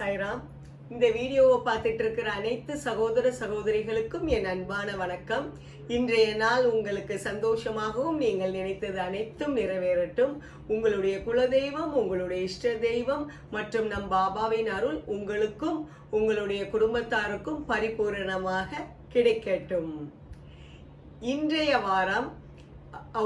சாய்ராம். இந்த வீடியோவை பார்த்துட்டு இருக்கிற அனைத்து சகோதர சகோதரிகளுக்கும் என் அன்பான வணக்கம். இன்றைய நாள் உங்களுக்கு சந்தோஷமாகவும் நீங்கள் நினைத்தது அனைத்தும் நிறைவேறட்டும். உங்களுடைய குலதெய்வம், உங்களுடைய இஷ்ட தெய்வம் மற்றும் நம் பாபாவின் அருள் உங்களுக்கும் உங்களுடைய குடும்பத்தாருக்கும் பரிபூரணமாக கிடைக்கட்டும். இன்றைய வாரம்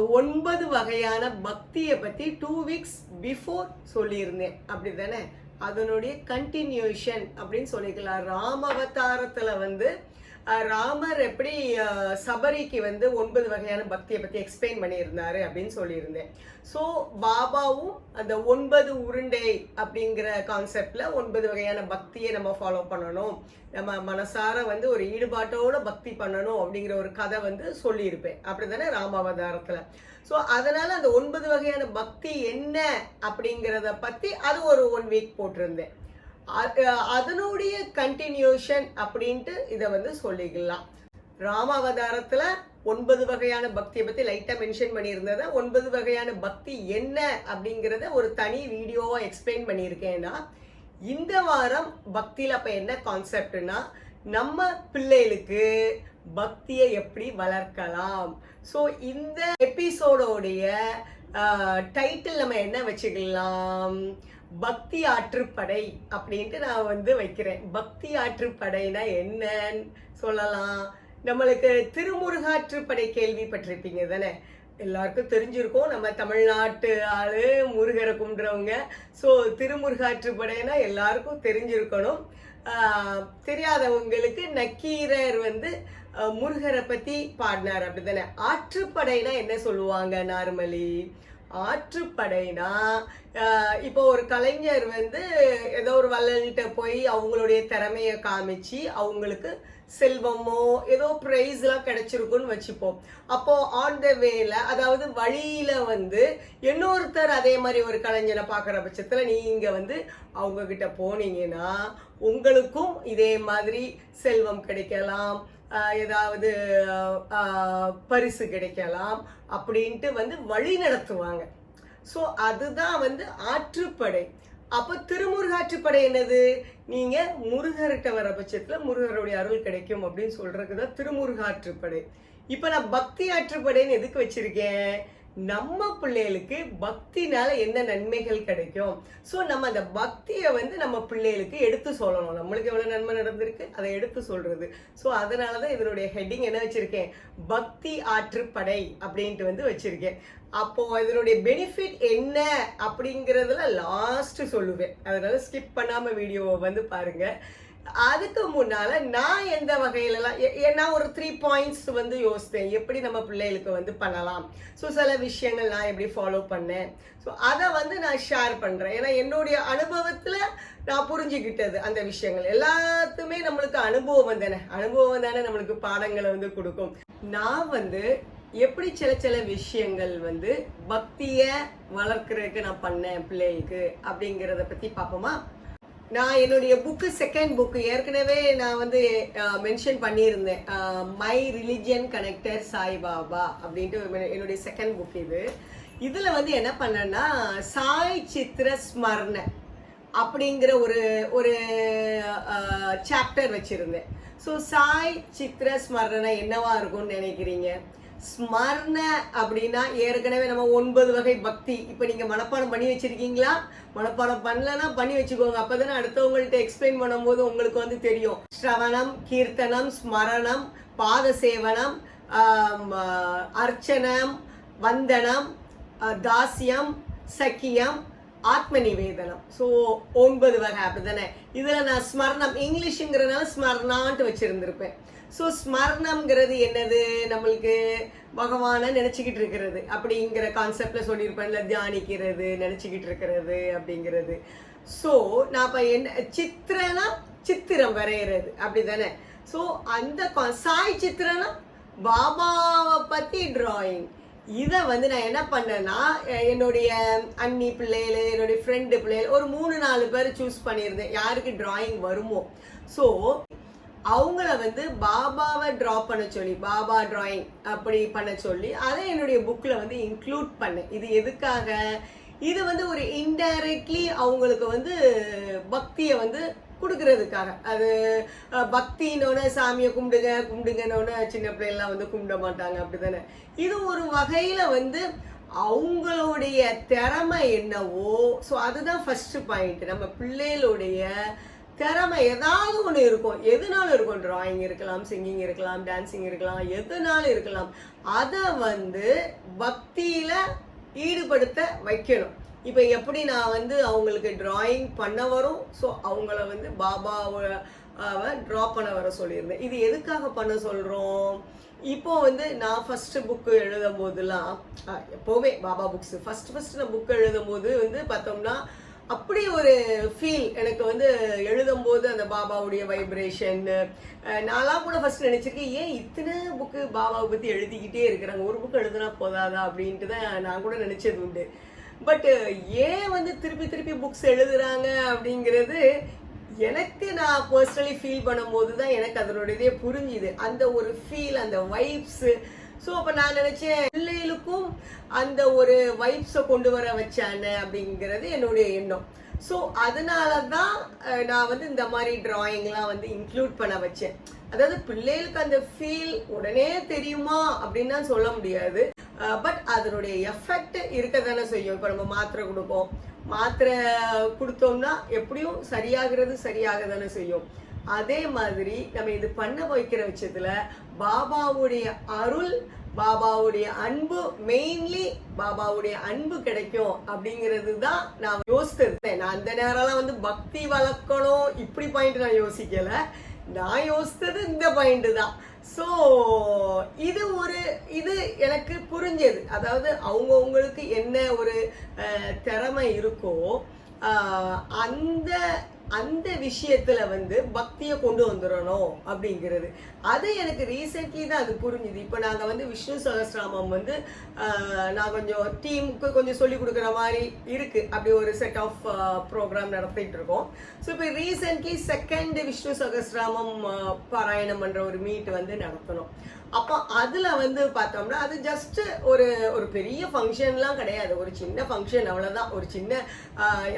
9 வகையான பக்தியை பத்தி 2 வீக்ஸ் பிஃபோர் சொல்லியிருந்தேன், அப்படிதானே? அதனுடைய கண்டினியூஷன் அப்படின்னு சொல்லிக்கலாம். ராம அவதாரத்துல ராமர் எப்படி சபரிக்கு 9 வகையான பக்தியை பத்தி எக்ஸ்பிளைன் பண்ணியிருந்தாரு அப்படின்னு சொல்லியிருந்தேன். ஸோ பாபாவும் அந்த 9 உருண்டை அப்படிங்கிற கான்செப்ட்ல 9 வகையான பக்தியை நம்ம ஃபாலோ பண்ணணும், நம்ம மனசார ஒரு ஈடுபாட்டோட பக்தி பண்ணணும் அப்படிங்கிற ஒரு கதை சொல்லியிருப்பேன், அப்படித்தானே? ராம அவதாரத்துல. ஸோ அதனால அந்த 9 வகையான பக்தி என்ன அப்படிங்கிறத பத்தி அது ஒரு 1 வீக் போட்டிருந்தேன். அதனுடைய கண்டினியூஷன் அப்படின்ட்டு இதை சொல்லிக்கலாம். ராம அவதாரத்துல 9 வகையான பக்தியை பத்தி லைட்டா மென்ஷன் பண்ணியிருந்தத 9 வகையான பக்தி என்ன அப்படிங்கறத ஒரு தனி வீடியோவா எக்ஸ்பிளைன் பண்ணியிருக்கேன்னா, இந்த வாரம் பக்தியில அப்ப என்ன கான்செப்ட்னா, நம்ம பிள்ளைகளுக்கு பக்தியை எப்படி வளர்க்கலாம். ஸோ இந்த எபிசோடோடைய டைட்டில் நம்ம என்ன வச்சுக்கலாம், பக்தி ஆற்றுப்படை அப்படின்ட்டு நான் வைக்கிறேன். பக்தி ஆற்றுப்படைனா என்னன்னு சொல்லலாம். நம்மளுக்கு திருமுருகாற்றுப்படை கேள்விப்பட்டிருப்பீங்க தானே? எல்லாருக்கும் தெரிஞ்சிருக்கும். நம்ம தமிழ்நாட்டு ஆளு, முருகரை கும்பிடுறவங்க. ஸோ திருமுருகாற்றுப்படைனா எல்லாருக்கும் தெரிஞ்சிருக்கணும். தெரியாதவங்களுக்கு நக்கீரர் முருகரை பத்தி பாடினார், அப்படித்தானே? ஆற்றுப்படைனா என்ன சொல்லுவாங்க நார்மலி? ஆற்றுப்படைனா இப்போ ஒரு கலைஞர் ஏதோ ஒரு வள்ளல்கிட்ட போய் அவங்களுடைய திறமைய காமிச்சு அவங்களுக்கு செல்வமோ ஏதோ பிரைஸ் எல்லாம் கிடைச்சிருக்குன்னு வச்சுப்போம். அப்போ ஆன் த வேல, அதாவது வழியில இன்னொருத்தர் அதே மாதிரி ஒரு கலைஞரை பாக்குற பட்சத்துல நீங்க அவங்க கிட்ட போனீங்கன்னா உங்களுக்கும் இதே மாதிரி செல்வம் கிடைக்கலாம், ஏதாவது பரிசு கிடைக்கலாம் அப்படின்ட்டு வழி நடத்துவாங்க. ஸோ அதுதான் ஆற்றுப்படை. அப்ப திருமுருகாற்றுப்படை என்னது? நீங்க முருகர்கிட்ட வர பட்சத்துல முருகருடைய அருள் கிடைக்கும் அப்படின்னு சொல்றதுதான் திருமுருகாற்றுப்படை. இப்ப நான் பக்தி ஆற்றுப்படைன்னு எதுக்கு வச்சிருக்கேன்? நம்ம பிள்ளைகளுக்கு பக்தினால என்ன நன்மைகள் கிடைக்கும். ஸோ நம்ம அந்த பக்தியை நம்ம பிள்ளைகளுக்கு எடுத்து சொல்லணும். நம்மளுக்கு எவ்வளவு நன்மை நடந்திருக்கு அதை எடுத்து சொல்றது. ஸோ அதனாலதான் இதனுடைய ஹெட்டிங் என்ன வச்சிருக்கேன், பக்தி ஆற்றுப்படை அப்படின்ட்டு வச்சிருக்கேன். அப்போ இதனுடைய பெனிஃபிட் என்ன அப்படிங்கறதுல லாஸ்ட் சொல்லுவேன். அதனால ஸ்கிப் பண்ணாம வீடியோவை பாருங்க. அதுக்கு முன்னால நான் எந்த வகையிலலாம் நான் ஒரு 3 பாயிண்ட்ஸ் யோசித்தேன், எப்படி நம்ம பிள்ளைகளுக்கு பண்ணலாம். ஸோ சில விஷயங்கள் நான் எப்படி ஃபாலோ பண்ணேன். ஸோ அதை நான் ஷேர் பண்றேன். ஏன்னா என்னுடைய அனுபவத்துல நான் புரிஞ்சுக்கிட்டது அந்த விஷயங்கள் எல்லாத்துமே நம்மளுக்கு அனுபவம் தானே. அனுபவம் தானே நம்மளுக்கு பாடங்களை கொடுக்கும். நான் எப்படி சில விஷயங்கள் பக்திய வளர்க்கறதுக்கு நான் பண்ணேன் பிள்ளைகளுக்கு அப்படிங்கறத பத்தி பாப்போமா? நான் என்னுடைய புக்கு, செகண்ட் புக்கு ஏற்கனவே நான் மென்ஷன் பண்ணியிருந்தேன். மை ரிலிஜியன் கனெக்டர் சாய்பாபா அப்படின்ட்டு என்னுடைய செகண்ட் புக் இது. இதுல என்ன பண்ணேன்னா, சாய் சித்திர ஸ்மரண அப்படிங்கிற ஒரு சாப்டர் வச்சிருந்தேன். ஸோ சாய் சித்திர ஸ்மரண என்னவா இருக்கும்னு நினைக்கிறீங்க? ஸ்மரண அப்படின்னா ஏற்கனவே நம்ம 9 வகை பக்தி இப்ப நீங்க மனப்பாடம் பண்ணி வச்சிருக்கீங்களா? மனப்பாடம் பண்ணலன்னா பண்ணி வச்சுக்கோங்க. அப்பதானே அடுத்தவங்கள்ட்ட எக்ஸ்பிளைன் பண்ணும்போது உங்களுக்கு தெரியும். ஸ்ரவணம், கீர்த்தனம், ஸ்மரணம், பாத சேவனம், அர்ச்சனம், வந்தனம், தாசியம், சக்கியம், ஆத்ம நிவேதனம். ஸோ 9 வகை, அப்படித்தானே? இதுல நான் ஸ்மரணம் இங்கிலீஷ்ங்கிறதுனால ஸ்மரணான்ட்டு வச்சிருந்திருப்பேன். ஸோ ஸ்மரணம்ங்கிறது என்னது? நம்மளுக்கு பகவானை நினைச்சுக்கிட்டு இருக்கிறது அப்படிங்கிற கான்செப்ட்ல சொல்லியிருப்பேன்ல, தியானிக்கிறது, நினைச்சுக்கிட்டு இருக்கிறது அப்படிங்கிறது. ஸோ நான் இப்ப என்ன சித்திரனா சித்திரம் வரைகிறது, அப்படிதானே? ஸோ அந்த சாய் சித்திரனா பாபாவை பத்தி டிராயிங். இதை நான் என்ன பண்ணேன்னா, என்னுடைய அண்ணி பிள்ளைகள், என்னுடைய ஃப்ரெண்டு பிள்ளைகள் ஒரு 3-4 பேர் சூஸ் பண்ணியிருந்தேன், யாருக்கு டிராயிங் வருமோ. ஸோ அவங்கள பாபாவை டிரா பண்ண சொல்லி, பாபா டிராயிங் அப்படி பண்ண சொல்லி அதை என்னுடைய புக்ல இன்க்ளூட் பண்ணேன். இது எதுக்காக? இது ஒரு இன்டைரக்ட்லி அவங்களுக்கு பக்தியை கொடுக்கறதுக்காக. அது பக்தினோட சாமியை கும்பிடுங்கன்னு சின்ன பிள்ளைலாம் வந்து கும்பிட மாட்டாங்க, அப்படிதானே. இது ஒரு வகையில வந்து அவங்களுடைய திறமை என்னவோ, ஸோ அதுதான் ஃபர்ஸ்ட் பாயிண்ட். நம்ம பிள்ளைகளுடைய திறமை ஏதாவது ஒன்று இருக்கும், எதுனாலும் இருக்கும். டிராயிங் இருக்கலாம், சிங்கிங் இருக்கலாம், டான்சிங் இருக்கலாம், எதுனாலும் இருக்கலாம். அதை வந்து பக்தியில ஈடுபடுத்த வைக்கணும். இப்போ எப்படி நான் வந்து அவங்களுக்கு டிராயிங் பண்ண வரும், ஸோ அவங்கள வந்து பாபாவை ட்ரா பண்ண வர சொல்லியிருந்தேன். இது எதுக்காக பண்ண சொல்றோம்? இப்போ வந்து நான் ஃபர்ஸ்ட் புக்கு எழுதும் போதுலாம், எப்போவுமே பாபா புக்ஸ் ஃபர்ஸ்ட் நான் புக் எழுதும் போது வந்து பார்த்தோம்னா அப்படி ஒரு ஃபீல் எனக்கு வந்து எழுதும் போது அந்த பாபாவுடைய வைப்ரேஷன். நான்லாம் கூட ஃபர்ஸ்ட் நினைச்சிருக்கேன், ஏன் இத்தனை புக்கு பாபாவை பற்றி எழுதிக்கிட்டே இருக்கிறாங்க, ஒரு புக்கு எழுதுனா போதாதா அப்படின்ட்டு தான் நான் கூட நினைச்சது உண்டு. பட் ஏன் வந்து திருப்பி புக்ஸ் எழுதுறாங்க அப்படிங்கிறது எனக்கு நான் பர்சனலி ஃபீல் பண்ணும்போது தான் எனக்கு அதனுடைய புரிஞ்சுது, அந்த ஒரு ஃபீல், அந்த வைப்ஸ். ஸோ அப்போ நான் நினைச்சேன் பிள்ளைகளுக்கும் அந்த ஒரு வைப்ஸை கொண்டு வர வச்சானே அப்படிங்கிறது என்னுடைய எண்ணம். ஸோ அதனால தான் நான் வந்து இந்த மாதிரி டிராயிங்லாம் வந்து இன்க்ளூட் பண்ண வச்சேன். அதாவது பிள்ளைகளுக்கு அந்த ஃபீல் உடனே தெரியுமா அப்படின்னு தான் சொல்ல முடியாது, பட் அதனுடைய எஃபெக்ட் இருக்க தானே செய்யும். இப்போ நம்ம மாத்திரை கொடுப்போம், மாத்திரை கொடுத்தோம்னா எப்படியும் சரியாக தானே செய்யும். அதே மாதிரி நம்ம இது பண்ண வைக்கிற பட்சத்துல பாபாவுடைய அருள், பாபாவுடைய அன்பு, மெயின்லி பாபாவுடைய அன்பு கிடைக்கும் அப்படிங்கிறது தான் நான் யோசித்தது. நான் அந்த நேரம்லாம் வந்து பக்தி வளர்க்கணும் இப்படி பாயிண்ட் நான் யோசிக்கல, நான் யோசித்தது இந்த பாயிண்ட் தான். ஸோ இது எனக்கு புரிஞ்சது. அதாவது அவங்கவுங்களுக்கு என்ன ஒரு திறமை இருக்கோ அந்த விஷயத்துல வந்து பக்தியை கொண்டு வந்துடணும் அப்படிங்கிறது. அது எனக்கு ரீசென்ட்லி தான் அது புரிஞ்சுது. இப்போ நாங்கள் வந்து விஷ்ணு சகஸ்ரநாமம் வந்து நான் கொஞ்சம் டீமுக்கு கொஞ்சம் சொல்லி கொடுக்குற மாதிரி இருக்கு, அப்படி ஒரு செட் ஆஃப் ப்ரோக்ராம் நடத்திட்டு இருக்கோம். ஸோ இப்போ ரீசென்ட்லி செகண்ட் விஷ்ணு சகஸ்ரநாமம் பாராயணம் பண்ற ஒரு மீட் வந்து நடத்தணும். அப்போ அதுல வந்து பார்த்தோம்னா அது ஜஸ்ட் ஒரு பெரிய ஃபங்க்ஷன்லாம் கிடையாது, ஒரு சின்ன ஃபங்க்ஷன் அவ்வளோதான். ஒரு சின்ன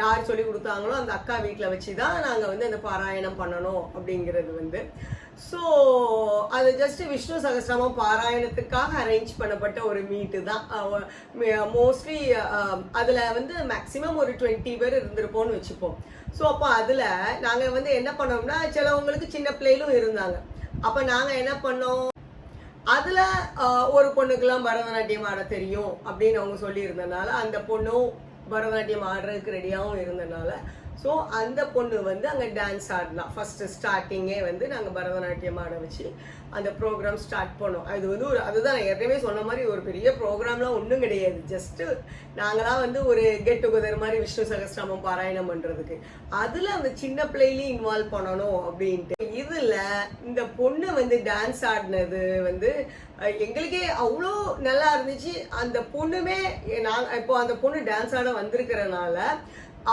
யார் சொல்லி கொடுத்தாங்களோ அந்த அக்கா வீட்டில் வச்சு தான் நாங்கள் வந்து அந்த பாராயணம் பண்ணணும் அப்படிங்கிறது வந்து. ஸோ அது ஜஸ்ட் விஷ்ணு சகஸ்ரநாமம் பாராயணத்துக்காக அரேஞ்ச் பண்ணப்பட்ட ஒரு மீட்டு தான். மோஸ்ட்லி அதில் வந்து மேக்ஸிமம் ஒரு 20 பேர் இருந்திருப்போம்னு வச்சுப்போம். ஸோ அப்போ அதில் நாங்கள் வந்து என்ன பண்ணோம்னா, சிலவங்களுக்கு சின்ன பிள்ளைகளும் இருந்தாங்க. அப்போ நாங்கள் என்ன பண்ணோம், அதுல ஒரு பொண்ணுக்கெல்லாம் பரதநாட்டியம் ஆட தெரியும் அப்படின்னு அவங்க சொல்லி இருந்தனால, அந்த பொண்ணும் பரதநாட்டியம் ஆடுறதுக்கு ரெடியாகவும் இருந்தனால, ஸோ அந்த பொண்ணு வந்து அங்கே டான்ஸ் ஆடினா. ஃபர்ஸ்ட் ஸ்டார்டிங்கே வந்து நாங்கள் பரதநாட்டியம் ஆட வச்சு அந்த ப்ரோக்ராம் ஸ்டார்ட் பண்ணோம். அது வந்து அதுதான் நான் ஏற்கனவே சொன்ன மாதிரி ஒரு பெரிய ப்ரோக்ராம்லாம் ஒன்றும் கிடையாது. ஜஸ்ட்டு நாங்களாம் வந்து ஒரு கெட் டுகெதர் மாதிரி விஷ்ணு சகஸ்ரநாமம் பாராயணம் பண்ணுறதுக்கு, அதில் அந்த சின்ன பிள்ளைலையும் இன்வால்வ் பண்ணணும் அப்படின்ட்டு. இதில் இந்த பொண்ணு வந்து டான்ஸ் ஆடினது வந்து எங்களுக்கே அவ்வளோ நல்லா இருந்துச்சு. அந்த பொண்ணுமே இப்போ அந்த பொண்ணு டான்ஸ் ஆட வந்திருக்கிறனால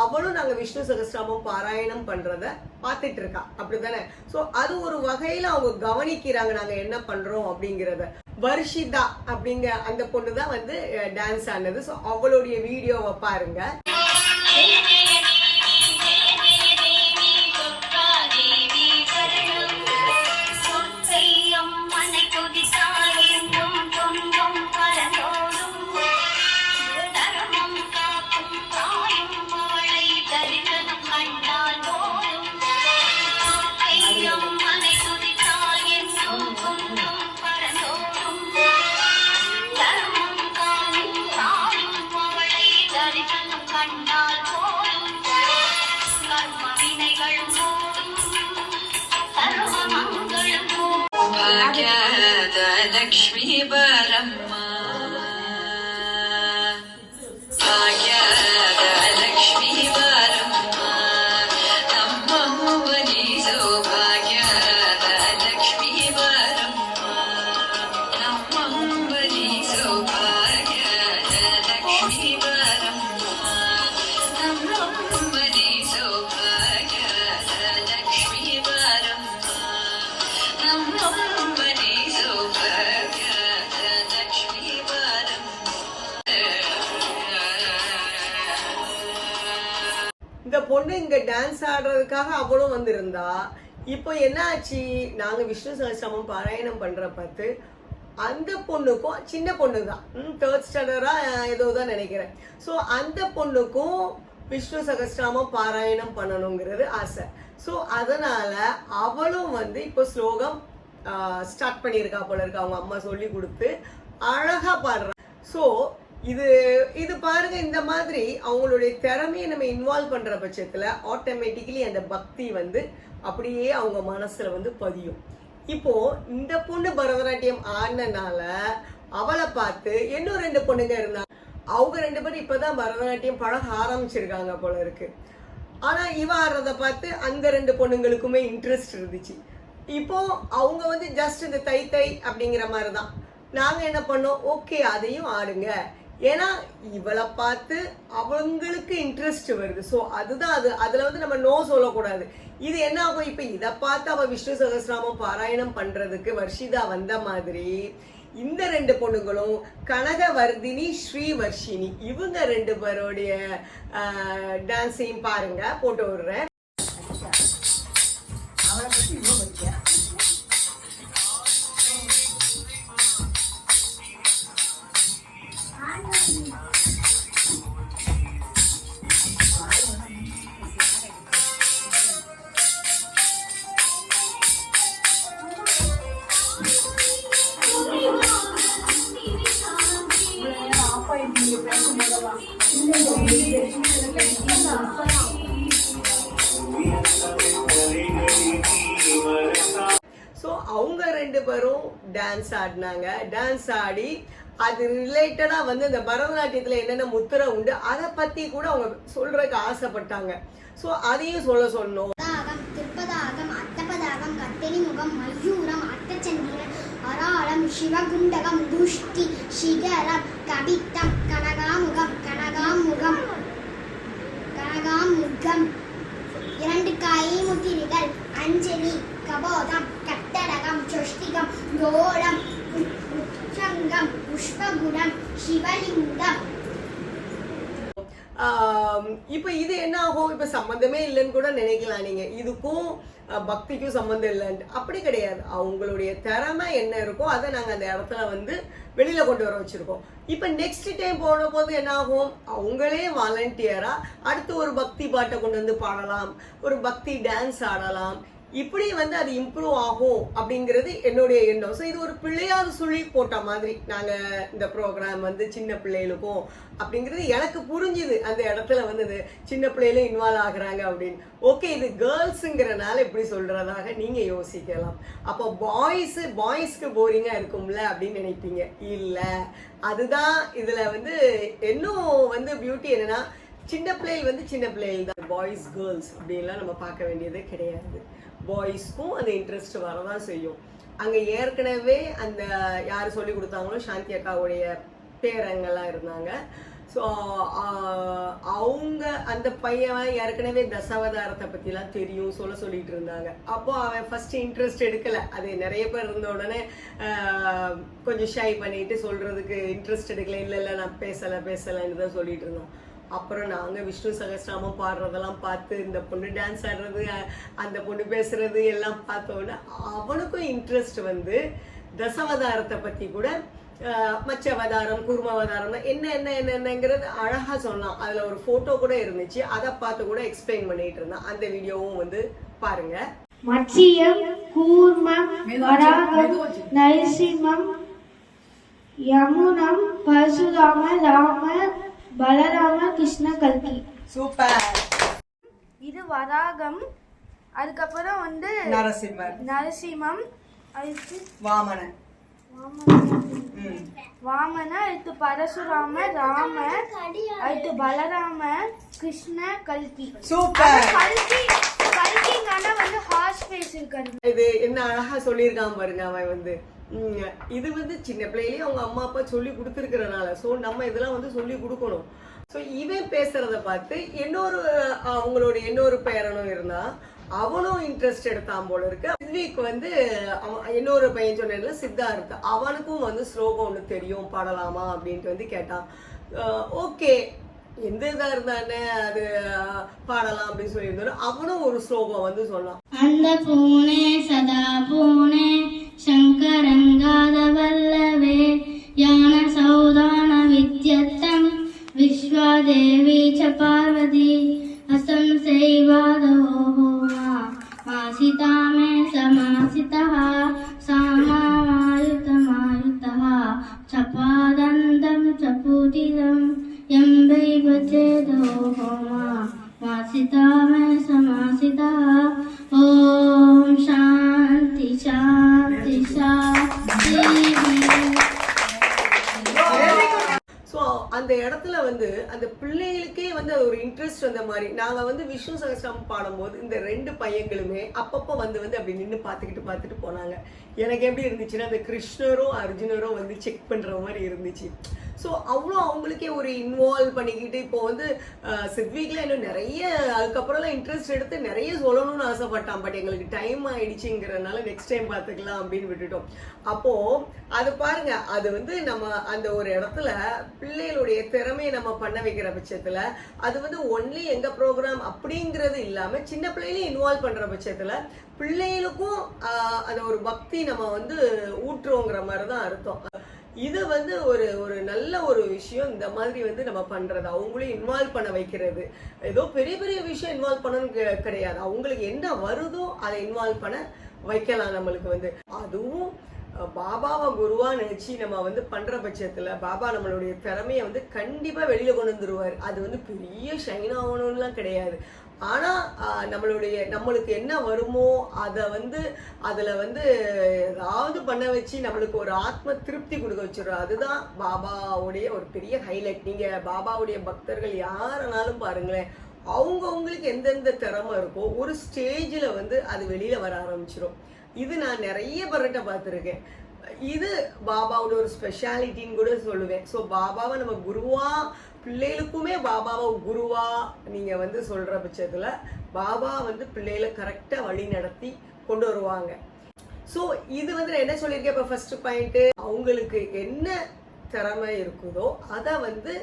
அவளும் நாங்கள் விஷ்ணு சகஸ்ரநாமம் பாராயணம் பண்றத பார்த்துட்டு இருக்கா, அப்படித்தானே. ஸோ அது ஒரு வகையில அவங்க கவனிக்கிறாங்க நாங்கள் என்ன பண்றோம் அப்படிங்கிறத. வர்ஷிதா அப்படிங்க அந்த பொண்ணு தான் வந்து டான்ஸ் ஆனது. ஸோ அவளுடைய வீடியோவை பாருங்க. लक्ष्मी बरम्मा भाग्यद लक्ष्मी बरम्मा नम्मवनी सौभाग्यद लक्ष्मी बरम्मा नम्मवनी सौभाग्यद लक्ष्मी बरम्मा नम्मवनी सौभाग्यद लक्ष्मी बरम्मा नम्मवनी இந்த பொண்ணு இங்க டான்ஸ் ஆடுறதுக்காக அவளும் வந்திருந்தா. இப்போ என்ன ஆச்சு, நாங்க விஷ்ணு சகஸ்ரநாமம் பாராயணம் பண்ற பார்த்து அந்த பொண்ணுக்கும், சின்ன பொண்ணு தான், 3rd ஸ்டாண்டர்டா ஏதோ தான் நினைக்கிறேன். ஸோ அந்த பொண்ணுக்கும் விஷ்ணு சகஸ்ரநாமம் பாராயணம் பண்ணணுங்கிறது ஆசை. ஸோ அதனால அவளும் வந்து இப்போ ஸ்லோகம் ஸ்டார்ட் பண்ணியிருக்கா போல இருக்கு. அவங்க அம்மா சொல்லி கொடுத்து அழகா பாடுறா. ஸோ இது பாருங்க, இந்த மாதிரி அவங்களுடைய திறமையை நம்ம இன்வால்வ் பண்ற பட்சத்துல ஆட்டோமேட்டிக்கலி அந்த பக்தி வந்து அப்படியே அவங்க மனசுல வந்து பதியும். இப்போ இந்த பொண்ணு பரதநாட்டியம் ஆடினால அவளை பார்த்து இன்னும் 2 பொண்ணுங்க இருந்தாங்க. அவங்க 2 பேரும் இப்பதான் பரதநாட்டியம் பழக ஆரம்பிச்சிருக்காங்க போல இருக்கு. ஆனா இவ ஆடுறத பார்த்து அந்த 2 பொண்ணுங்களுக்குமே இன்ட்ரெஸ்ட் இருந்துச்சு. இப்போ அவங்க வந்து ஜஸ்ட் இந்த தை தை அப்படிங்கிற மாதிரிதான். நாங்க என்ன பண்ணோம், ஓகே அதையும் ஆடுங்க, ஏன்னா இவளை பார்த்து அவங்களுக்கு இன்ட்ரெஸ்ட் வருது. ஸோ அதுதான் அதுல வந்து நம்ம நோ சொல்லக்கூடாது. இது என்ன ஆகும், இப்ப இதை பார்த்து அவ விஷ்ணு சகஸ்ரநாமம் பாராயணம் பண்றதுக்கு வர்ஷிதா வந்த மாதிரி இந்த 2 பொண்ணுங்களும் கனகவர்தினி, ஸ்ரீவர்ஷினி, இவங்க 2 பேருடைய டான்ஸையும் பாருங்க, போட்டு விடுறேன். ஸோ அவங்க 2 பேரும் டான்ஸ் ஆடினாங்க. டான்ஸ் ஆடி அது ரிலேட்டடா வந்து இந்த பரதநாட்டியத்துல என்னென்ன முத்திரை உண்டு அதை பத்தி கூட அவங்க சொல்றதுக்கு ஆசைப்பட்டாங்க. ஸோ அதையும் சொல்ல சொன்னோம். திருப்பதாகம், அட்டபதாகம், கத்தெளிமுகம், மயூரம், அட்டச்சந்திரன், அராளம், சிவகுண்டகம், துஷ்டி, சிகரம், கபித்தம், கனகாமுகம், கனகாமுகம், 2 கைமுத்திரிகள், அஞ்சலி, கபோதம், கட்டடகம், சொஷ்டிகம், கோலம், உச்சங்கம், புஷ்பகுணம், சிவலிங்கம். இப்ப இது என்ன ஆகும், இப்ப சம்பந்தமே இல்லைன்னு கூட நினைக்கலாம் நீங்க. இதுக்கும் பக்திக்கும் சம்பந்தம் இல்லைன்ட்டு அப்படி கிடையாது. அவங்களுடைய திறமை என்ன இருக்கோ அதை நாங்க அந்த இடத்துல வந்து வெளியில கொண்டு வர வச்சிருக்கோம். இப்ப நெக்ஸ்ட் டைம் போன போது என்ன ஆகும், அவங்களே வாலண்டியரா அடுத்து ஒரு பக்தி பாட்டை கொண்டு வந்து பாடலாம், ஒரு பக்தி டான்ஸ் ஆடலாம். இப்படி வந்து அது இம்ப்ரூவ் ஆகும் அப்படிங்கிறது என்னுடைய எண்ணம். ஸோ இது ஒரு பிள்ளையார் சுழி போட்ட மாதிரி நாங்க இந்த ப்ரோக்ராம் வந்து சின்ன பிள்ளைகளுக்கும் அப்படிங்கிறது எனக்கு புரிஞ்சுது. அந்த இடத்துல வந்து இது சின்ன பிள்ளைகளும் இன்வால்வ் ஆகுறாங்க அப்படின்னு. ஓகே, இது கேர்ள்ஸுங்கிறனால இப்படி சொல்றதாக நீங்க யோசிக்கலாம். அப்போ பாய்ஸ்க்கு போரிங்கா இருக்கும்ல அப்படின்னு நினைப்பீங்க. இல்ல, அதுதான் இதுல வந்து இன்னும் வந்து பியூட்டி என்னன்னா, சின்ன பிள்ளைகள் வந்து சின்ன பிள்ளைகள் தான். பாய்ஸ் கேர்ள்ஸ் அப்படின்லாம் நம்ம பார்க்க வேண்டியது கிடையாது. பாய்ஸ்க்கும் அந்த இன்ட்ரெஸ்ட் வரதான் செய்யும். அங்க ஏற்கனவே அந்த யாரு சொல்லி கொடுத்தாங்களோ சாந்தி அக்காவுடைய பேரங்கெல்லாம் இருந்தாங்க. ஸோ அவங்க அந்த பையன் ஏற்கனவே தசாவதாரத்தை பத்திலாம் தெரியும் சொல்லிட்டு இருந்தாங்க. அப்போ அவன் ஃபர்ஸ்ட் இன்ட்ரெஸ்ட் எடுக்கல. அது நிறைய பேர் இருந்த உடனே கொஞ்சம் ஷை பண்ணிட்டு சொல்றதுக்கு இன்ட்ரெஸ்ட் எடுக்கல. இல்ல நான் பேசலன்னு தான் சொல்லிட்டு இருந்தான். அப்புறம் நாங்க விஷ்ணு சகஸ்ரநாமம் பாடுறதெல்லாம் பார்த்து இந்த பொண்ணு டான்ஸ் ஆடுறது, அந்த பொண்ணு பேசுறது எல்லாம் பார்த்தோன்னா அவனுக்கும் இன்ட்ரெஸ்ட் வந்து தசாவதாரத்தை பத்தி கூட, மச்ச அவதாரம், குரும அவதாரம் என்னங்கிறது அழகா சொன்னான். அதுல ஒரு போட்டோ கூட இருந்துச்சு, அதை பார்த்து கூட எக்ஸ்பிளைன் பண்ணிட்டு இருந்தான். அந்த வீடியோவும் வந்து பாருங்க. மத்ஸ்யம், கூர்மம், வராகம், நரசிம்மம், யமுனம், பரசுராம, ராம, பலராம, கிருஷ்ண, கல்கி. சூப்பர். இது வராகம். அதுக்கப்புறம் வந்து நரசிம்மம், அடுத்து வாமன, அடுத்து பரசுராம, ராம, அடுத்து பலராம, கிருஷ்ண, கல்கி. சூப்பர். கல்கிங்கான வந்து ஹார்ஸ் ஃபேஸ் இருக்காரு. இது என்ன அழகா சொல்லியிருக்கான் பாருங்க அவன் வந்து. இது வந்து சின்ன பிள்ளையிலேயே அவங்க அம்மா அப்பா சொல்லி கொடுத்துருக்கிறனால ஸோ நம்ம இதெல்லாம் வந்து சொல்லி கொடுக்கணும். ஸோ இவன் பேசுறத பார்த்து அவங்களோட இன்னொரு பேரனும் இருந்தா அவனும் இன்ட்ரெஸ்ட் எடுத்தான் போல இருக்கு. இதுக்கு வந்து இன்னொரு பையன் சொன்ன சித்தார்த்த, அவனுக்கும் வந்து ஸ்லோகம் ஒன்று தெரியும், பாடலாமா அப்படின்ட்டு வந்து கேட்டான். ஓகே, எந்த இதா இருந்தானே அது பாடலாம் அப்படின்னு சொல்லியிருந்தாலும் அவனும் ஒரு ஸ்லோகம் வந்து சொன்னான். அந்த பூனே சதா பூனே சங்கரங்காத வல்லவே யான சௌதான வித்யத்தம் விஸ்வாதேவி ச பார்வதி அசம் செய்வாதோமா மாசிதா மே சமாசிதா சாமாயுதமாயுதா சபாதந்தம் சபுதிதம் எம்பை பச்சேதோமா மாசிதா மே சமாசிதா ஓம் சாந்தி சாந்தி சாந்தி. ஸோ அந்த இடத்துல வந்து அந்த பிள்ளைகளுக்கே வந்து அது ஒரு இன்ட்ரெஸ்ட் வந்த மாதிரி நாங்கள் வந்து விஷ்ணு சகஸ்ரநாமம் பாடும்போது இந்த 2 பையங்களுமே அப்பப்போ வந்து அப்படி நின்று பார்த்துட்டு போனாங்க. எனக்கு எப்படி இருந்துச்சுன்னா அந்த கிருஷ்ணரும் அர்ஜுனரும் வந்து செக் பண்ணுற மாதிரி இருந்துச்சு. ஸோ அவ்வளோ அவங்களுக்கே ஒரு இன்வால்வ் பண்ணிக்கிட்டு இப்போ வந்து சித்விக்ல இன்னும் நிறைய அதுக்கப்புறம்லாம் இன்ட்ரெஸ்ட் எடுத்து நிறைய சொல்லணும்னு ஆசைப்பட்டான். பட் எங்களுக்கு டைம் ஆயிடுச்சுங்கிறதுனால நெக்ஸ்ட் டைம் பார்த்துக்கலாம் அப்படின்னு விட்டுட்டோம். அப்போ அது பாருங்க, அது வந்து நம்ம அந்த ஒரு இடத்துல பிள்ளைகளுடைய திறமையை நம்ம பண்ண வைக்கிற பட்சத்துல அது வந்து ஒன்லி எங்க ப்ரோக்ராம் அப்படிங்கிறது இல்லாம சின்ன பிள்ளைகளையும் இன்வால்வ் பண்ற பட்சத்துல பிள்ளைகளுக்கும் அந்த ஒரு பக்தி நம்ம வந்து ஊற்றுவோங்கிற மாதிரி தான் அர்த்தம். இது வந்து ஒரு ஒரு நல்ல ஒரு விஷயம். இந்த மாதிரி வந்து நம்ம பண்றது, அவங்களையும் இன்வால்வ் பண்ண வைக்கிறது. ஏதோ பெரிய பெரிய விஷயம் இன்வால்வ் பண்ணணும்னு கிடையாது. அவங்களுக்கு என்ன வருதோ அதை இன்வால்வ் பண்ண வைக்கலாம். நம்மளுக்கு வந்து அதுவும் பாபாவை குருவா நினைச்சு நம்ம வந்து பண்ற பட்சத்துல பாபா நம்மளுடைய திறமையை வந்து கண்டிப்பா வெளியில கொண்டு வந்துருவாரு. அது வந்து பெரிய ஷைன் ஆகணும்லாம் கிடையாது. ஆனா நம்மளுக்கு என்ன வருமோ அதை வந்து அதுல வந்து ஏதாவது பண்ண வச்சு நம்மளுக்கு ஒரு ஆத்ம திருப்தி கொடுக்க வச்சிடும். அதுதான் பாபாவுடைய ஒரு பெரிய ஹைலைட். நீங்க பாபாவுடைய பக்தர்கள் யாருனாலும் பாருங்களேன், அவங்களுக்கு எந்தெந்த திறமை இருக்கோ ஒரு ஸ்டேஜில் வந்து அது வெளியில வர ஆரம்பிச்சிடும். இது நான் நிறைய பேர்கிட்ட பார்த்துருக்கேன். இது பாபாவோட ஒரு ஸ்பெஷாலிட்டின்னு கூட சொல்லுவேன். ஸோ பாபாவை நம்ம குருவா, பிள்ளைகளுக்குமே பாபாவை குருவா நீங்க வந்து சொல்ற பட்சத்துல பாபா வந்து பிள்ளைகளை கரெக்டா வழி நடத்தி கொண்டு வருவாங்க. ஸோ இது வந்து நான் என்ன சொல்லியிருக்கேன், இப்போ ஃபர்ஸ்ட் பாயிண்ட், அவங்களுக்கு என்ன திறமை இருக்குதோ அதை வந்து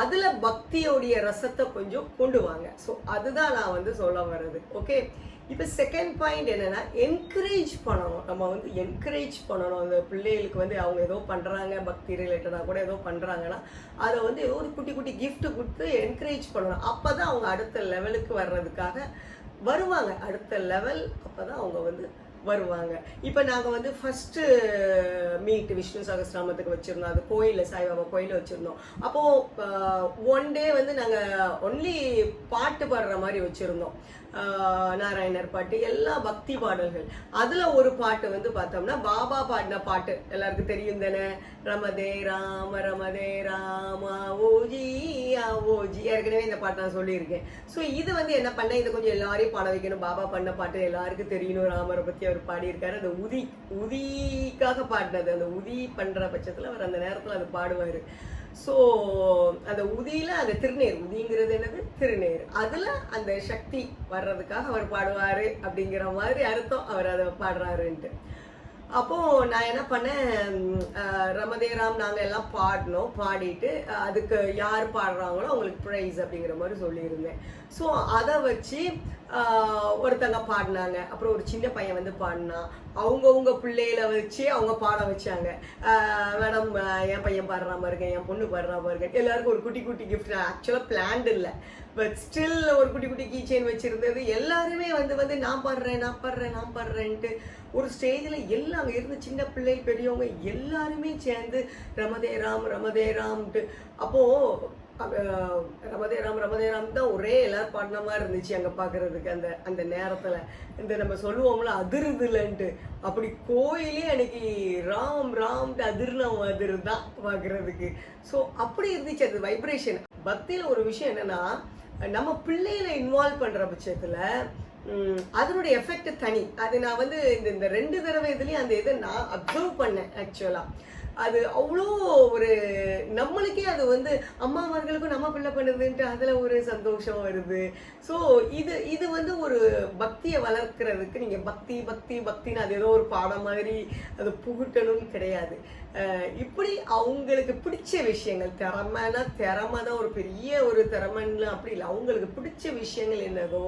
அதுல பக்தியோடைய ரசத்தை கொஞ்சம் கொண்டு வாங்க. ஸோ அதுதான் நான் வந்து சொல்ல வர்றது. ஓகே, இப்போ செகண்ட் பாயிண்ட் என்னன்னா, என்கரேஜ் பண்ணணும். நம்ம வந்து என்கரேஜ் பண்ணணும். அந்த பிள்ளைகளுக்கு வந்து அவங்க ஏதோ பண்றாங்க, பக்தி ரிலேட்டடாக கூட ஏதோ பண்றாங்கன்னா அதை வந்து ஏதோ ஒரு குட்டி குட்டி கிஃப்ட் கொடுத்து என்கரேஜ் பண்ணணும். அப்பதான் அவங்க அடுத்த லெவலுக்கு வர்றதுக்காக வருவாங்க. அடுத்த லெவல் அப்பதான் அவங்க வந்து வருவாங்க. இப்போ நாங்கள் வந்து ஃபர்ஸ்ட் மீட் விஷ்ணு சகஸ்ரநாமத்துக்கு வச்சிருந்தோம். அது கோயிலில், சாய்பாபா கோயிலில் வச்சிருந்தோம். அப்போ ஒன் டே வந்து நாங்கள் ஒன்லி பாட்டு பாடுற மாதிரி வச்சிருந்தோம். நாராயணர் பாட்டு, எல்லா பக்தி பாடல்கள். அதுல ஒரு பாட்டு வந்து பார்த்தோம்னா பாபா பாடின பாட்டு எல்லாருக்கும் தெரியும் தானே, ரமதே ராம ரமதே ராமா ஓஜி ஓஜி. ஏற்கனவே இந்த பாட்டு நான் சொல்லியிருக்கேன். ஸோ இது வந்து என்ன பண்ண, இதை கொஞ்சம் எல்லாரையும் பாட வைக்கணும். பாபா பண்ண பாட்டு எல்லாருக்கும் தெரியணும். ராமரை பத்தி அவர் பாடியிருக்காரு. அந்த உதிக்காக பாடினது. அந்த உதி பண்ற பட்சத்துல அவர் அந்த நேரத்துல அது பாடுவாரு. ஸோ அந்த உதியில அந்த திருநீர், உதிங்கிறது என்னது, திருநீர், அதுல அந்த சக்தி வர்றதுக்காக அவர் பாடுவாரு அப்படிங்கிற மாதிரி அர்த்தம். அவர் அதை பாடுறாருன்ட்டு. அப்போ நான் என்ன பண்ணேன், ரமதே ராம் நாங்க எல்லாம் பாடினோம். பாடிட்டு அதுக்கு யார் பாடுறாங்களோ அவங்களுக்கு ப்ரைஸ் அப்படிங்கிற மாதிரி சொல்லியிருந்தேன். ஸோ அதை வச்சு ஒருத்தங்க பாடினாங்க. அப்புறம் ஒரு சின்ன பையன் வந்து பாடினான். அவங்கவுங்க பிள்ளைகளை வச்சு அவங்க பாட வச்சாங்க. மேடம் என் பையன் பாடுறா பாருங்க, என் பொண்ணு பாடுறா பாருங்க. எல்லாருக்கும் ஒரு குட்டி குட்டி கிஃப்ட். ஆக்சுவலாக பிளான்டு இல்லை, பட் ஸ்டில் ஒரு குட்டி குட்டி கீ செயின் வச்சிருந்தது. எல்லாருமே வந்து நான் பாடுறேன்ட்டு ஒரு ஸ்டேஜில் எல்லாம் அங்கே இருந்த சின்ன பிள்ளை பெரியவங்க எல்லாருமே சேர்ந்து ரமதே ராம்ட்டு. அப்போது ரமதே ராம் தான் ஒரே எல்லாரும் பாடின மாதிரி இருந்துச்சு அங்கே பார்க்கறதுக்கு. அந்த நேரத்தில் இந்த நம்ம சொல்லுவோம்ல அதிருதுலன்ட்டு, அப்படி கோயிலே அன்னைக்கு ராம்ட்டு அதிர்ன மாதிரி தான் பார்க்கறதுக்கு. ஸோ அப்படி இருந்துச்சு அது வைப்ரேஷன். பக்தியில் ஒரு விஷயம் என்னன்னா, நம்ம பிள்ளைகளை இன்வால்வ் பண்ற பட்சத்துல அதனுடைய எஃபெக்ட் தனி. அது நான் வந்து இந்த 2 தடவை இதுலயும் அந்த இதை நான் அப்சர்வ் பண்ணேன். ஆக்சுவலா அது அவ்வளோ ஒரு நம்மளுக்கே அது வந்து அம்மாமார்களுக்கும் நம்ம பிள்ளை பண்ணுதுன்ட்டு அதுல ஒரு சந்தோஷம் வருது. ஸோ இது வந்து ஒரு பக்தியை வளர்க்கறதுக்கு நீங்க பக்தி பக்தி பக்தின்னு அது ஏதோ ஒரு பாடம் மாதிரி அது புகுட்டணும்னு கிடையாது. இப்படி அவங்களுக்கு பிடிச்ச விஷயங்கள், திறமை தான் ஒரு பெரிய ஒரு திறமைன்னு அப்படி இல்லை, அவங்களுக்கு பிடிச்ச விஷயங்கள் என்னதோ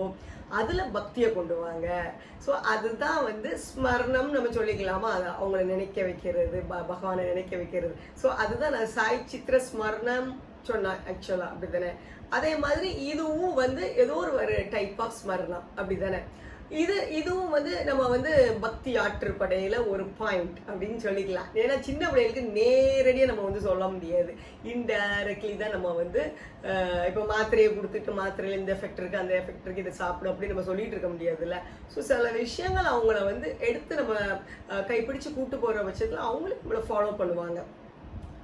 அதுல பக்தியை கொண்டு வாங்க. ஸோ அதுதான் வந்து ஸ்மரணம் நம்ம சொல்லிக்கலாமா, அதை அவங்கள நினைக்க வைக்கிறது, பகவானை நினைக்க வைக்கிறது. ஸோ அதுதான் நான் சாய் சித்திர ஸ்மரணம் சொன்னேன் ஆக்சுவலா, அப்படித்தானே? அதே மாதிரி இதுவும் வந்து ஏதோ ஒரு டைப் ஆஃப் ஸ்மரணம், அப்படித்தானே? இதுவும் வந்து நம்ம வந்து பக்தி ஆற்றுப்படையில ஒரு பாயிண்ட் அப்படின்னு சொல்லிக்கலாம். ஏன்னா சின்ன பிள்ளைகளுக்கு நேரடியாக நம்ம வந்து சொல்ல முடியாது, இன்டைரக்ட்லி தான் நம்ம வந்து இப்போ மாத்திரையை கொடுத்துட்டு மாத்திரையில் இந்த எஃபெக்ட் இருக்கு அந்த எஃபெக்ட் இருக்கு இதை சாப்பிடும் அப்படின்னு நம்ம சொல்லிட்டு இருக்க முடியாதுல்ல. ஸோ சில விஷயங்கள் அவங்கள வந்து எடுத்து நம்ம கைப்பிடிச்சு கூட்டு போற பட்சத்தில் அவங்களும் நம்மளை ஃபாலோ பண்ணுவாங்க.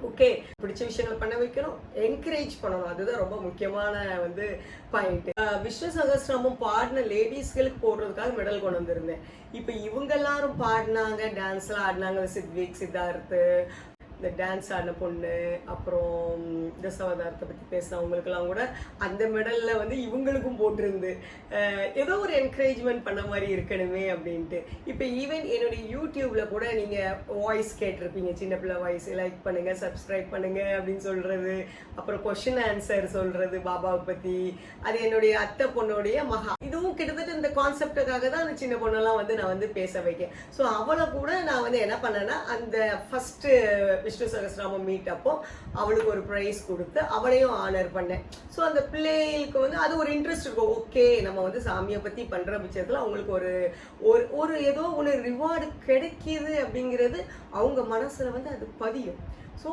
ஓகே, பிடிச்ச விஷயங்களை பண்ண வைக்கணும், என்கரேஜ் பண்ணணும், அதுதான் ரொம்ப முக்கியமான வந்து பாயிண்ட். விஷ்ணு சகஸ்ரநாமம் பாடின லேடிஸ்களுக்கு போடுறதுக்காக மெடல் கொண்டு வந்திருந்தேன். இப்போ இவங்க எல்லாரும் பாடினாங்க, டான்ஸ்லாம் ஆடினாங்க, சித்விக், சித்தார்த்து, இந்த டான்ஸ் ஆடின பொண்ணு, அப்புறம் தசாவதாரத்தை பற்றி பேசினவங்களுக்கெல்லாம் கூட அந்த மெடல்ல வந்து இவங்களுக்கும் போட்டிருந்து ஏதோ ஒரு என்கரேஜ்மெண்ட் பண்ண மாதிரி இருக்கணுமே அப்படின்ட்டு. இப்போ ஈவன் என்னுடைய யூடியூப்ல கூட நீங்க வாய்ஸ் கேட்டிருப்பீங்க, சின்ன பிள்ளை வாய்ஸ், லைக் பண்ணுங்க சப்ஸ்கிரைப் பண்ணுங்க அப்படின்னு சொல்றது, அப்புறம் கொஸ்டின் ஆன்சர் சொல்றது பாபாவை பத்தி, அது என்னுடைய அத்தை பொண்ணுடைய மகா. இதுவும் கிட்டத்தட்ட இந்த கான்செப்டுக்காக தான் அந்த சின்ன பொண்ணெல்லாம் வந்து நான் வந்து பேச வைக்கேன். ஸோ அவளை கூட நான் வந்து என்ன பண்ணேன்னா, அந்த ஃபர்ஸ்ட் விஷ்ணு சகஸ்ரநாமம் மீட் அப்போ அவளுக்கு ஒரு ப்ரைஸ் கொடுத்து அவளையும் ஆனர் பண்ணேன். ஸோ அந்த பிள்ளைகளுக்கு வந்து அது ஒரு இன்ட்ரெஸ்ட் இருக்கும். ஓகே, நம்ம வந்து சாமியை பத்தி பண்ற பட்சத்தில் அவங்களுக்கு ஒரு ஏதோ ஒரு ரிவார்டு கிடைக்கிது அப்படிங்கிறது அவங்க மனசுல வந்து அது பதியும். ஸோ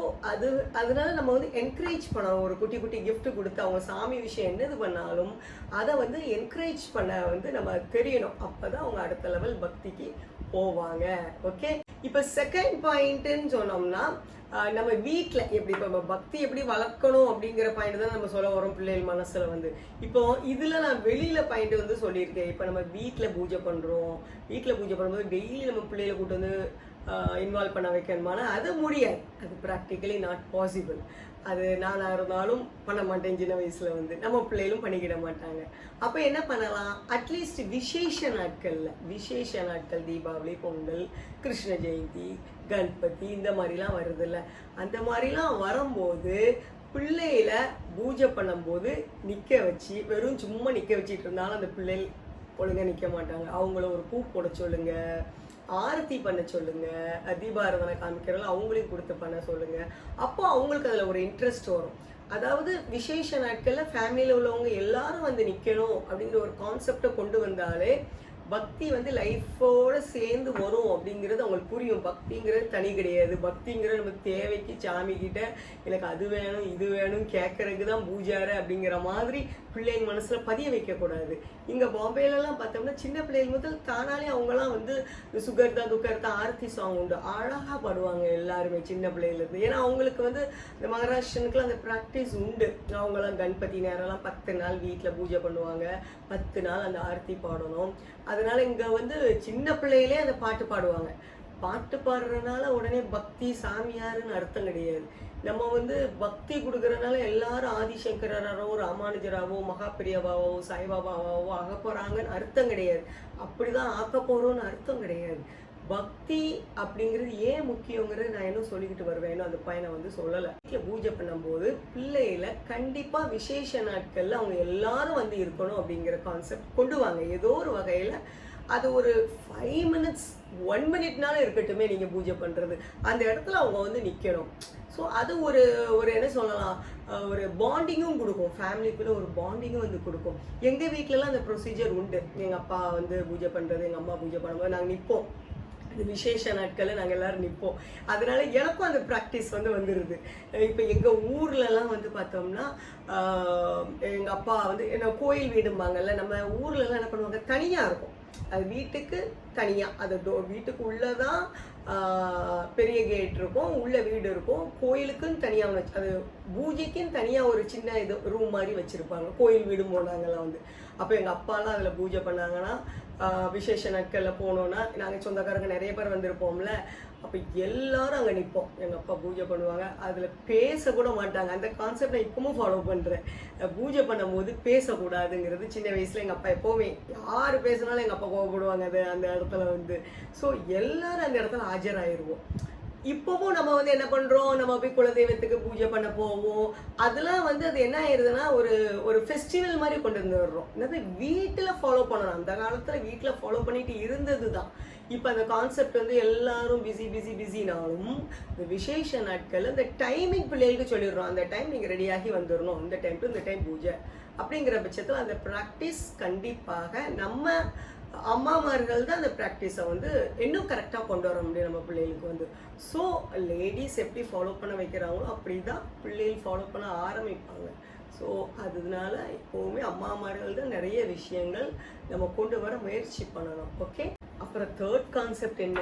அதனால நம்ம வந்து என்கரேஜ் பண்ணணும். ஒரு குட்டி குட்டி கிஃப்ட் கொடுத்து அவங்க சாமி விஷயம் என்னது பண்ணாலும் அதை வந்து என்கரேஜ் பண்ண வந்து நம்ம தெரியணும். அப்பதான் அவங்க அடுத்த லெவல் பக்திக்கு போவாங்க. ஓகே, இப்போ செகண்ட் பாயிண்ட்னு சொன்னோம்னா, நம்ம வீட்டில் எப்படி இப்போ பக்தி எப்படி வளர்க்கணும் அப்படிங்கிற பாயிண்ட் தான் நம்ம சொல்ல வரோம் பிள்ளைகள் மனசுல வந்து. இப்போ இதுல நான் வெளியில பாயிண்ட் வந்து சொல்லியிருக்கேன். இப்போ நம்ம வீட்டில் பூஜை பண்றோம், வீட்டில் பூஜை பண்ணும்போது டெய்லி நம்ம பிள்ளைகளை கூட்டு வந்து இன்வால்வ் பண்ண வைக்கணுமானா அது முடியாது, அது ப்ராக்டிக்கலி நாட் பாசிபிள். அது நானாக இருந்தாலும் பண்ண மாட்டேன், சின்ன வயசுல வந்து நம்ம பிள்ளைகளும் பண்ணிக்கிட மாட்டாங்க. அப்போ என்ன பண்ணலாம், அட்லீஸ்ட் விசேஷ நாட்கள் தீபாவளி, பொங்கல், கிருஷ்ண ஜெயந்தி, கணபதி இந்த மாதிரிலாம் வருது இல்லை, அந்த மாதிரிலாம் வரும்போது பிள்ளையில பூஜை பண்ணும்போது நிற்க வச்சு, வெறும் சும்மா நிற்க வச்சிட்டு இருந்தாலும் அந்த பிள்ளைகள் ஒழுங்கா நிற்க மாட்டாங்க. அவங்கள ஒரு பூ போட சொல்லுங்க, ஆரத்தி பண்ண சொல்லுங்க, தீபாராதனை காமிக்கிறவங்க அவங்களையும் கொடுத்து பண்ண சொல்லுங்க. அப்போ அவங்களுக்கு அதுல ஒரு இன்ட்ரெஸ்ட் வரும். அதாவது விசேஷ நாட்கள்ல ஃபேமிலியில உள்ளவங்க எல்லாரும் வந்து நிக்கணும் அப்படிங்கிற ஒரு கான்செப்டை கொண்டு வந்தாலே பக்தி வந்து லைஃபோட சேர்ந்து வரும் அப்படிங்கிறது அவங்களுக்கு புரியும். பக்திங்கிறது தனி கிடையாது. பக்திங்கிறது நம்ம தேவைக்கு சாமி கிட்ட எனக்கு அது வேணும் இது வேணும் கேட்கறதுக்கு தான் பூஜாரை அப்படிங்கிற மாதிரி பிள்ளைங்க மனசுல பதிய வைக்க கூடாது. இங்க பாம்பேலாம் பார்த்தோம்னா சின்ன பிள்ளைகள் முதல் தானாலே அவங்கலாம் வந்து சுகர்தா துக்கர்தா ஆரத்தி சாங் உண்டு, அழகா பாடுவாங்க எல்லாருமே சின்ன பிள்ளைல இருந்து. ஏன்னா அவங்களுக்கு வந்து இந்த மகாராஷ்டிரனுக்குலாம் அந்த ப்ராக்டிஸ் உண்டு. அவங்களாம் கணபதி நேரம்லாம் 10 நாள் வீட்டில் பூஜை பண்ணுவாங்க, 10 நாள் அந்த ஆரத்தி பாடணும். அதனால இங்க வந்து சின்ன பிள்ளையிலே அந்த பாட்டு பாடுவாங்க. பாட்டு பாடுறதுனால உடனே பக்தி சாமியாருன்னு அர்த்தம் கிடையாது. நம்ம வந்து பக்தி கொடுக்கறதுனால எல்லாரும் ஆதிசங்கராவோ ராமானுஜராவோ மகாபிரியவாவோ சாய்பாபாவோ ஆக போறாங்கன்னு அர்த்தம் கிடையாது. அப்படிதான் ஆக்க போறோம்னு அர்த்தம் கிடையாது. பக்தி அப்படிங்கிறது ஏன் முக்கியங்கிறது நான் இன்னும் சொல்லிக்கிட்டு வருவேன். அந்த பையனை வந்து சொல்லலை. வீட்டில் பூஜை பண்ணும்போது பிள்ளையில கண்டிப்பா விசேஷ நாட்கள்ல அவங்க எல்லாரும் வந்து இருக்கணும் அப்படிங்கிற கான்செப்ட் கொண்டு வாங்க. ஏதோ ஒரு வகையில அது ஒரு 5 minutes 1 minute இருக்கட்டுமே நீங்க பூஜை பண்றது, அந்த இடத்துல அவங்க வந்து நிக்கணும். ஸோ அது ஒரு என்ன சொல்லலாம், ஒரு பாண்டிங்கும் கொடுக்கும், ஃபேமிலிக்குள்ள ஒரு பாண்டிங்கும் வந்து கொடுக்கும். எங்க வீட்டிலலாம் அந்த ப்ரொசீஜர் உண்டு. எங்க அப்பா வந்து பூஜை பண்றது, எங்க அம்மா பூஜை பண்ணும்போது நாங்கள் நிற்போம். இது விசேஷ நாட்களில் நாங்கள் எல்லாரும் நிற்போம். அதனால எனக்கும் அந்த ப்ராக்டிஸ் வந்து வந்துடுது. இப்போ எங்கள் ஊர்லலாம் வந்து பார்த்தோம்னா எங்கள் அப்பா வந்து என்ன கோயில் வீடும்பாங்கல்ல, நம்ம ஊர்லலாம் என்ன பண்ணுவாங்க, தனியாக இருக்கும். அது வீட்டுக்கு தனியாக, அது வீட்டுக்கு உள்ளதான் பெரிய கேட் இருக்கும், உள்ள வீடு இருக்கும். கோயிலுக்குன்னு தனியாக அது பூஜைக்குன்னு தனியாக ஒரு சின்ன இது ரூம் மாதிரி வச்சுருப்பாங்க. கோயில் வீடும் போனாங்கலாம் வந்து. அப்போ எங்கள் அப்பாலாம் அதில் பூஜை பண்ணாங்கன்னா விசேஷ நாட்களில் போனோன்னா நாங்கள் சொந்தக்காரங்க நிறைய பேர் வந்திருப்போம்ல, அப்போ எல்லாரும் அங்கே நிற்போம். எங்கள் அப்பா பூஜை பண்ணுவாங்க, அதில் பேசக்கூட மாட்டாங்க. அந்த கான்செப்ட் நான் இப்பவும் ஃபாலோ பண்ணுறேன். பூஜை பண்ணும்போது பேசக்கூடாதுங்கிறது சின்ன வயசில் எங்கள் அப்பா எப்போவுமே யார் பேசினாலும் எங்கள் அப்பா கோவப்படுவாங்க அந்த இடத்துல வந்து. ஸோ எல்லாரும் அந்த இடத்துல ஆஜராயிருவோம். இப்போவும் நம்ம வந்து என்ன பண்ணுறோம், நம்ம போய் குலதெய்வத்துக்கு பூஜை பண்ண போவோம். அதெல்லாம் வந்து அது என்ன ஆயிடுதுன்னா ஒரு ஃபெஸ்டிவல் மாதிரி கொண்டு வந்துடுறோம். என்னது வீட்டில் ஃபாலோ பண்ணணும். அந்த காலத்தில் வீட்டில் ஃபாலோ பண்ணிட்டு இருந்தது தான். இப்போ அந்த கான்செப்ட் வந்து எல்லாரும் பிஸினாலும் இந்த விசேஷ நாட்கள் இந்த டைமிங் பிள்ளைகளுக்கு சொல்லிடுறோம். அந்த டைம் நீங்கள் ரெடியாகி வந்துடணும், இந்த டைம் டு இந்த டைம் பூஜை அப்படிங்கிற பட்சத்தில் அந்த ப்ராக்டிஸ் கண்டிப்பாக நம்ம அம்மாமார்கள் தான் அந்த ப்ராக்டிஸை வந்து இன்னும் கரெக்டாக கொண்டு வர முடியும் நம்ம பிள்ளைகளுக்கு வந்து. ஸோ லேடிஸ் எப்படி ஃபாலோ பண்ண வைக்கிறாங்களோ அப்படி தான் பிள்ளைகள் ஃபாலோ பண்ண ஆரம்பிப்பாங்க. ஸோ அதனால எப்போவுமே அம்மாமார்கள் தான் நிறைய விஷயங்கள் நம்ம கொண்டு வர முயற்சி பண்ணணும். ஓகே, அப்புறம் தேர்ட் கான்செப்ட் என்ன,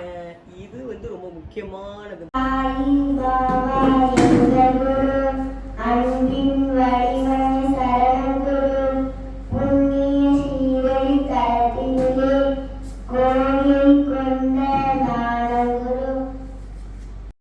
இது வந்து ரொம்ப முக்கியமானது.